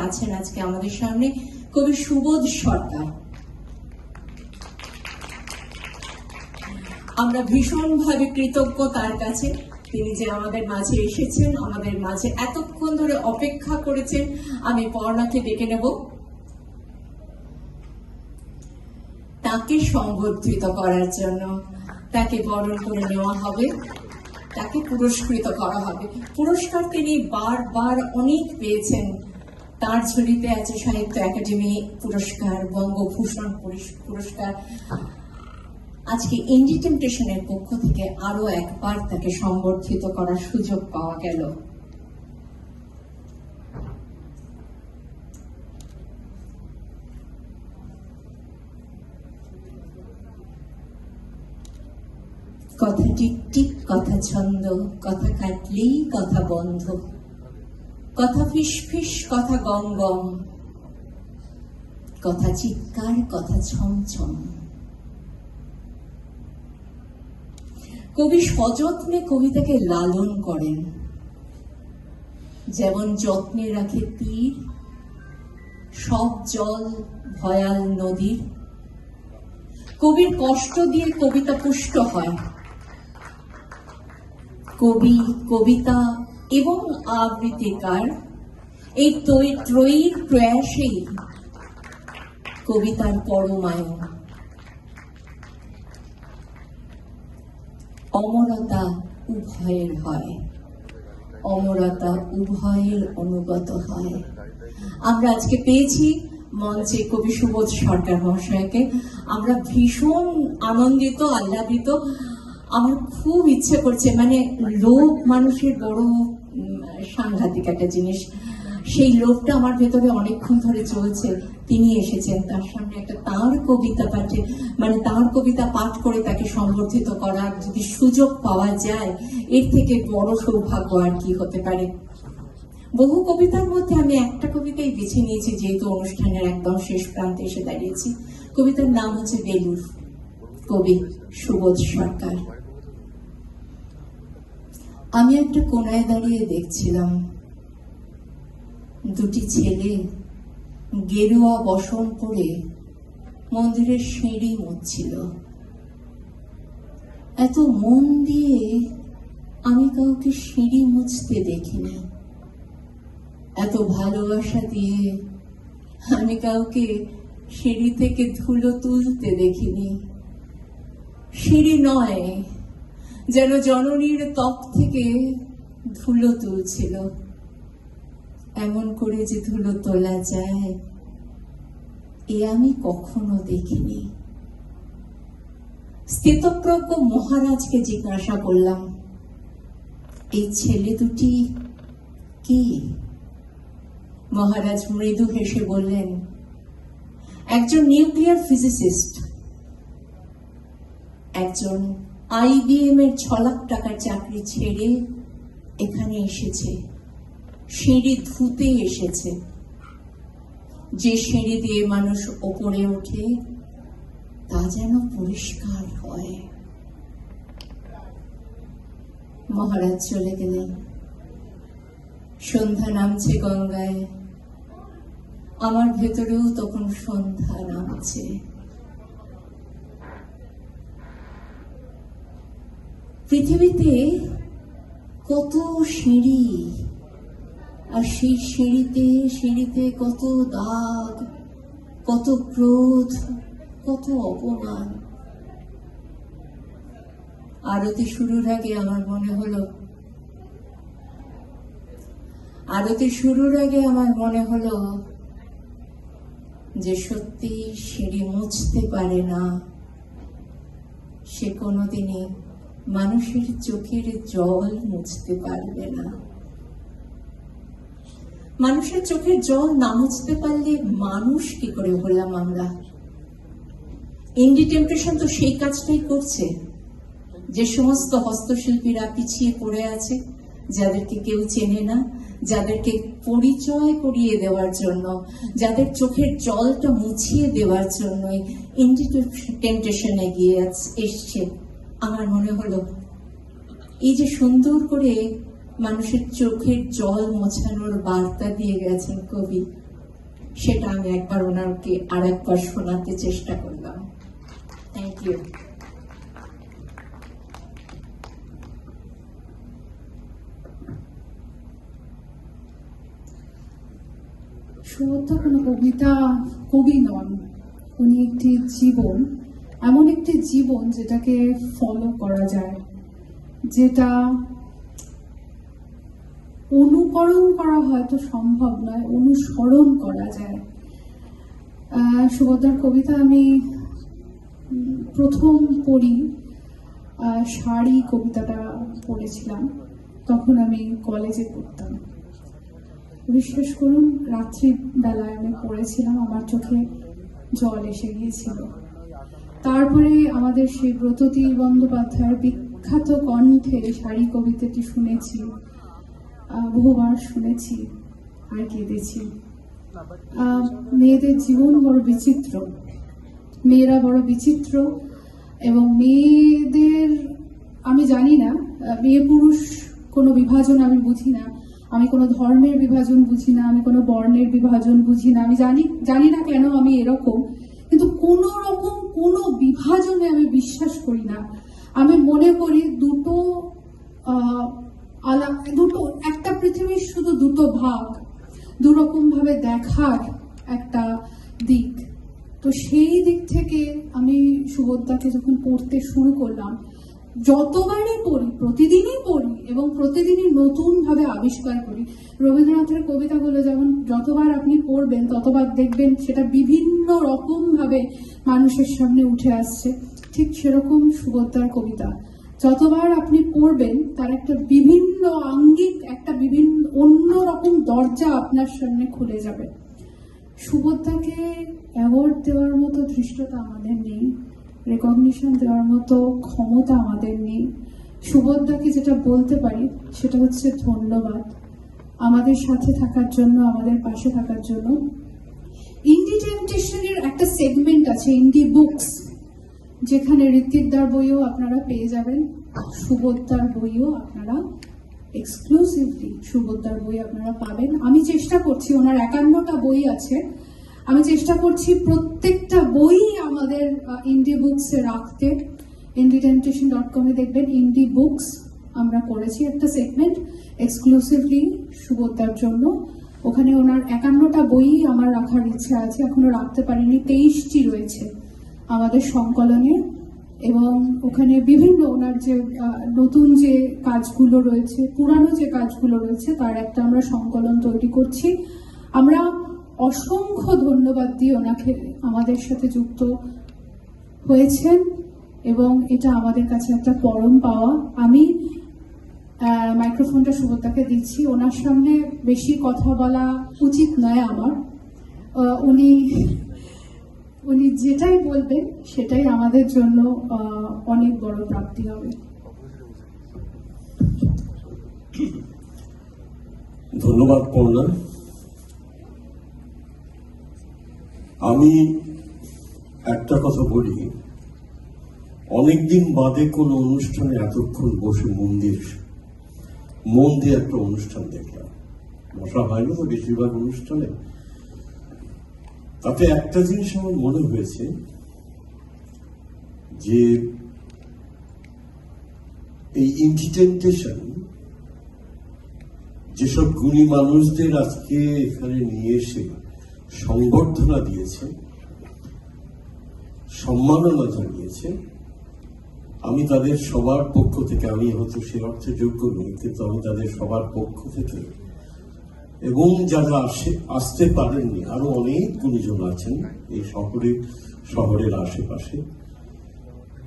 আছেন আজকে আমাদের সামনে, কবি সুবোধ সরকার। আমরা ভীষণভাবে কৃতজ্ঞ তার কাছে, তিনি যে আমাদের মাঝে এসেছেন, আমাদের মাঝে এতক্ষণ ধরে অপেক্ষা করেছেন। আমি পর্ণাকে ডেকে নেব, তাকে সংবর্ধিত করার জন্য। তাকে বরণ করে নেওয়া হবে, তাকে পুরস্কৃত করা হবে। পুরস্কার তিনি বারবার অনেক পেয়েছেন। তার ঝুলিতে আছে সাহিত্য একাডেমি পুরস্কার, বঙ্গভূষণ পুরস্কার। আজকে ইন্ডি টেম্পটেশনের পক্ষ থেকে আরো একবার তাকে সংবর্ধিত করার সুযোগ পাওয়া গেল। কথা টিকটিক, কথা ছন্দ, কথা কাটলেই কথা বন্ধ, কথা ফিসফিস, কথা গম গম, কথা চিৎকার, কথা ছমছম। কবি সযত্নে কবিতাকে লালন করেন, যেমন যত্নে রাখে তীর সব জল ভয়াল নদীর। কবির কষ্ট দিয়ে কবিতা পুষ্ট হয়। কবি, কবিতা এবং আবৃত্তিকার এই ত্রয়ীর প্রয়াসেই কবিতার পরমায়ন। অমরতা উভয়ের হয়, অমরতা উভয়ের অনুগত হয়। আমরা আজকে পেয়েছি মঞ্চে কবি সুবোধ সরকার মহাশয়কে। আমরা ভীষণ আনন্দিত, আহ্লাদিত। আমার খুব ইচ্ছে করছে, মানে লোভ মানুষের বড় সাংঘাতিক একটা জিনিস। সেই লোভটা আমার ভেতরে অনেকক্ষণ ধরে চলছে। তিনি এসেছেন, তার সামনে একটা তাঁর কবিতা পাঠে, মানে তাঁর কবিতা পাঠ করে তাকে সংবর্ধিত করার যদি সুযোগ পাওয়া যায়, এর থেকে বড় সৌভাগ্য আর কি হতে পারে। বহু কবিতার মধ্যে আমি একটা কবিতাই বেছে নিয়েছি, যেহেতু অনুষ্ঠানের একদম শেষ প্রান্তে এসে দাঁড়িয়েছি। কবিতার নাম হচ্ছে বেলুর, কবি সুবোধ সরকার। আমি একটা কোনায় দাঁড়িয়ে দেখছিলাম দুটি ছেলে গেরুয়া বসন পরে মন্দিরের সিঁড়ি মুছছিল। এত মন দিয়ে আমি কাউকে সিঁড়ি মুছতে দেখিনি, এত ভালোবাসা দিয়ে আমি কাউকে সিঁড়ি থেকে ধুলো তুলতে দেখিনি। সিঁড়ি নয়, যেন জননীর ত্বক থেকে ধুলো তুলছিল। এমন করে যে ধুলো তোলা যায়, এ আমি কখনো দেখিনি। স্থিতপ্রজ্ঞ মহারাজকে জিজ্ঞাসা করলাম, এই ছেলে দুটি কি? মহারাজ মৃদু হেসে বললেন, একজন নিউক্লিয়ার ফিজিসিস্ট, একজন IBM এর 6 লাখ টাকার চাকরি ছেড়ে এখানে এসেছে, সিঁড়ি ধুতে এসেছে। যে সিঁড়ি দিয়ে মানুষ ওপরে ওঠে তা যেন পরিষ্কার হয়। মহারাজ চলে গেলেন। সন্ধ্যা নামছে গঙ্গায়, আমার ভেতরেও তখন সন্ধ্যা নামছে। পৃথিবীতে কত সিঁড়ি, আর সেই সিঁড়িতে কত দাগ, কত ক্রোধ, কত অপমান। আরতি শুরুর আগে আমার মনে হলো যে সত্যি সিঁড়ি মুছতে পারে না, সে কোনোদিনই মানুষের চোখের জল মুছতে পারবে না। মানুষের চোখের জল না মুছতে পারলে মানুষ কি করে হলাম আমরা? ইন্ডি টেম্পটেশন তো সেই কাজটাই করছে। যে সমস্ত হস্তশিল্পীরা পিছিয়ে পড়ে আছে, যাদেরকে কেউ চেনে না, যাদেরকে পরিচয় করিয়ে দেওয়ার জন্য, যাদের চোখের জলটা মুছিয়ে দেওয়ার জন্য ইন্ডি টেম্পটেশন এগিয়ে এসছে। আমার মনে হলো এই যে সুন্দর করে মানুষের চোখের জল মোছানোর বার্তা দিয়ে গেছেন কবি, সেটা আমি একবার ওনাকে আর একবার শোনাতে চেষ্টা করলাম। Thank you. সুবোধা কোনো কবি নন, উনি একটি জীবন, এমন একটি জীবন যেটাকে ফলো করা যায়, যেটা অনুকরণ করা হয়তো সম্ভব নয়, অনুসরণ করা যায়। সুবোধার কবিতা আমি প্রথম পড়ি, শাড়ি কবিতাটা পড়েছিলাম, তখন আমি কলেজে পড়তাম। বিশ্বাস করুন, রাত্রিবেলায় আমি পড়েছিলাম, আমার চোখে জল এসে গিয়েছিল। তারপরে আমাদের সেই ব্রততী বন্দ্যোপাধ্যায়ের বিখ্যাত কণ্ঠে শাড়ি কবিতাটি শুনেছি, বহুবার শুনেছি আর কেঁদেছি। মেয়েদের জীবন বড় বিচিত্র, মেয়েরা বড় বিচিত্র, এবং মেয়েদের আমি জানি না, মেয়ে পুরুষ কোনো বিভাজন আমি বুঝি না, আমি কোনো ধর্মের বিভাজন বুঝি না, আমি কোনো বর্ণের বিভাজন বুঝি না, আমি জানি না কেন আমি এরকম, কিন্তু কোনো রকম কোনো বিভাজনে আমি বিশ্বাস করি না। আমি মনে করি দুটো একটা পৃথিবীর শুধু দুটো ভাগ, দুরকম ভাবে দেখার একটা দিক। তো সেই দিক থেকে আমি সুবোধাকে যখন পড়তে শুরু করলাম, যতবারই পড়ি, প্রতিদিনই পড়ি এবং প্রতিদিনই নতুন ভাবে আবিষ্কার করি। রবীন্দ্রনাথের কবিতাগুলো যেমন যতবার আপনি পড়বেন ততবার দেখবেন সেটা বিভিন্ন রকম ভাবে মানুষের সামনে উঠে আসছে, ঠিক সেরকম সুবোধার কবিতা যতবার আপনি পড়বেন তার একটা বিভিন্ন আঙ্গিক, একটা বিভিন্ন অন্যরকম দরজা আপনার সামনে খুলে যাবে। সুবোধাকে অ্যাওয়ার্ড দেওয়ার মতো ধৃষ্টতা আমাদের নেই, রেকগনিশন দেওয়ার মতো ক্ষমতা আমাদের নেই। সুবোধাকে যেটা বলতে পারি সেটা হচ্ছে ধন্যবাদ আমাদের সাথে থাকার জন্য, আমাদের পাশে থাকার জন্য। ইন্ডি টেম্পটেশনের একটা সেগমেন্ট আছে ইন্ডি বুকস, যেখানে ঋত্বিকদার বইও আপনারা পেয়ে যাবেন, সুবোধার বইও আপনারা এক্সক্লুসিভলি সুবোধার বই আপনারা পাবেন। আমি চেষ্টা করছি, ওনার 51টা বই আছে, আমি চেষ্টা করছি প্রত্যেকটা বই আমাদের ইন্ডি বুকসে রাখতে। indietemptation.com এ দেখবেন ইন্ডি বুকস আমরা করেছি একটা সেগমেন্ট এক্সক্লুসিভলি সুবোধার জন্য। ওখানে ওনার 51টা বই আমার রাখার ইচ্ছা আছে, এখনো রাখতে পারিনি, 23টি রয়েছে আমাদের সংকলনে। এবং ওখানে বিভিন্ন ওনার যে নতুন যে কাজগুলো রয়েছে, পুরানো যে কাজগুলো রয়েছে, তার একটা আমরা সংকলন তৈরি করছি। আমরা অসংখ্য ধন্যবাদ দিই ওনাকে আমাদের সাথে যুক্ত হয়েছেন, এবং এটা আমাদের কাছে একটা পরম পাওয়া। আমি মাইক্রোফোনটা সুবোধাকে দিচ্ছি, ওনার সামনে বেশি কথা বলা উচিত নয় আমার। উনি যেটাই বলবেন সেটাই আমাদের জন্য অনেক বড় প্রাপ্তি হবে। ধন্যবাদ পর্ণা। আমি একটা কথা বলি, অনেকদিন বাদে কোনো অনুষ্ঠানে এতক্ষণ বসে মন দিয়ে একটা অনুষ্ঠান দেখলাম। বসা হয় না তো বেশিরভাগ অনুষ্ঠানে। তাতে একটা জিনিস আমার মনে হয়েছে যে এই ইন্ডি টেম্পটেশন যেসব গুণী মানুষদের আজকে এখানে নিয়ে এসে সংবর্ধনা দিয়েছে, সম্মাননা জানিয়েছে, আমি তাদের সবার পক্ষ থেকে, আমি হয়তো সে অর্থে যোগ্য নই, কিন্তু আমি তাদের সবার পক্ষ থেকে, এবং যারা আসতে পারেননি, আরো অনেক গুণীজন আছেন এই শহরের আশেপাশে,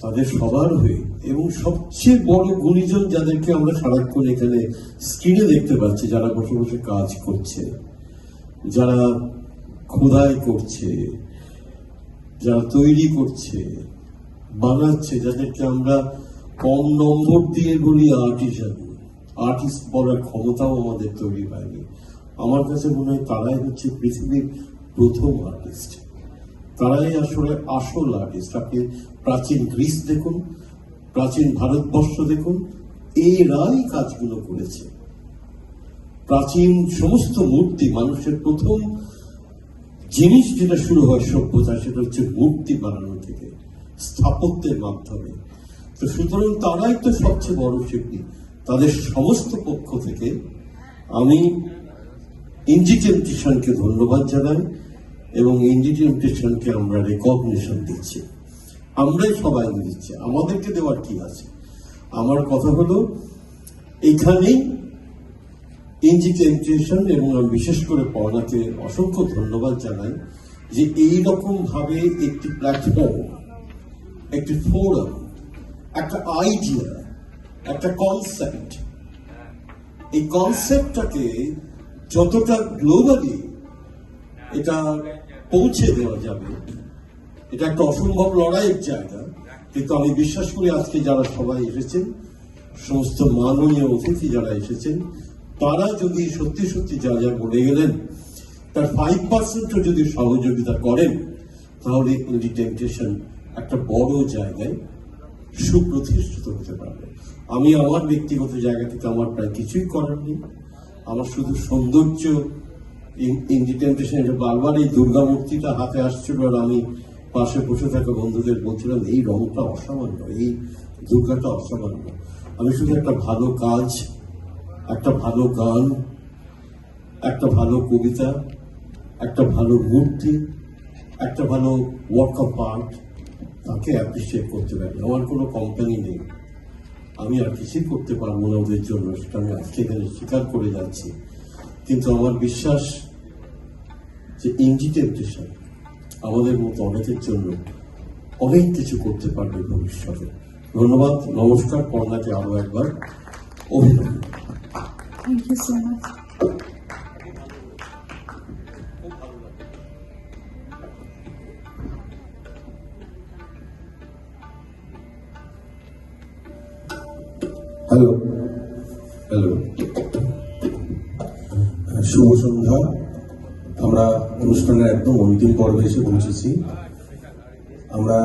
তাদের সবার হয়ে, এবং সবচেয়ে বড় গুণীজন যাদেরকে আমরা সারাক্ষণ এখানে স্ক্রিনে দেখতে পাচ্ছি, যারা বসে বসে কাজ করছে, যারা খোদাই করছে, যারা তৈরি করছে, বানাচ্ছে, যাদেরকে আমরা কম নম্বর দিয়ে বলি আর্টিস্ট বলার ক্ষমতাও আমাদের তৈরি হয়নি। আমার কাছে মনে হয় তারাই হচ্ছে পৃথিবীর প্রথম আর্টিস্ট, তারাই আসলে আসল আর্টিস্ট। আপনি প্রাচীন গ্রিস দেখুন, প্রাচীন ভারতবর্ষ দেখুন, এরাই কাজগুলো করেছে। প্রাচীন সমস্ত মূর্তি, মানুষের প্রথম জিনিস যেটা শুরু হয় সভ্যতা, সেটা হচ্ছে মূর্তি বানানো থেকে, স্থাপত্যের মাধ্যমে। তো সুতরাং তারাই তো সবচেয়ে বড় শিল্পী। তাদের সমস্ত পক্ষ থেকে আমি ইনজি টেম্পটেশনকে ধন্যবাদ জানাই, এবং ইনজি টেম্পটেশনকে আমরা রেকগনিশন দিচ্ছি, আমরাই সবাই দিচ্ছি, আমাদেরকে দেওয়ার কি আছে। আমার কথা হলো এইখানেই ইনজি টেম্পটেশন, এবং আমি বিশেষ করে পর্ণাকে অসংখ্য ধন্যবাদ জানাই যে এইরকম ভাবে একটি প্ল্যাটফর্ম, একটি ফোরাম, একটা আইডিয়া, একটা কনসেপ্ট, এই কনসেপ্টটাকে যতটা গ্লোবালি এটা পৌঁছে দেওয়া যাবে, এটা একটা অসম্ভব লড়াইয়ের জায়গা। কিন্তু আমি বিশ্বাস করি আজকে যারা সবাই এসেছেন, সমস্ত মাননীয় অতিথি যারা এসেছেন, তারা যদি সত্যি সত্যি যা যা বলে গেলেন তার 5% যদি সহযোগিতা করেন, তাহলে ইনজি টেম্পটেশন একটা বড় জায়গায় সুপ্রতিষ্ঠিত হতে পারবে। আমি আমার ব্যক্তিগত জায়গা থেকে আমার প্রায় কিছুই করার নেই। আমার শুধু সৌন্দর্য, ইনজি টেম্পটেশন বারবার এই দুর্গা মূর্তিটা হাতে আসছিল, আর আমি পাশে বসে থাকা বন্ধুদের বলছিলাম এই রংটা অসামান্য, এই দুর্গাটা অসামান্য। আমি শুধু একটা ভালো কাজ, একটা ভালো গান, একটা ভালো কবিতা, একটা ভালো মূর্তি, একটা ভালো ওয়ার্ক অফ আর্ট, তাকে অ্যাপ্রিসিয়েট করতে পারি। আমার কোনো কোম্পানি নেই, আমি আর কিছুই করতে পারবো না ওদের জন্য, সেটা আমি আজকে এখানে স্বীকার করে যাচ্ছি। কিন্তু আমার বিশ্বাস যে ইনজি টেম্পটেশন আমাদের মতো অনেকের জন্য অনেক কিছু করতে পারবে ভবিষ্যতে। ধন্যবাদ, নমস্কার। পর্ণাকে আরো একবার অভিনন্দন। Thank you so much. Hello hello, শুভ সন্ধ্যা। আমরা অনুষ্ঠানের একদম অন্তিম পর্বে এসে পৌঁছেছি। আমরা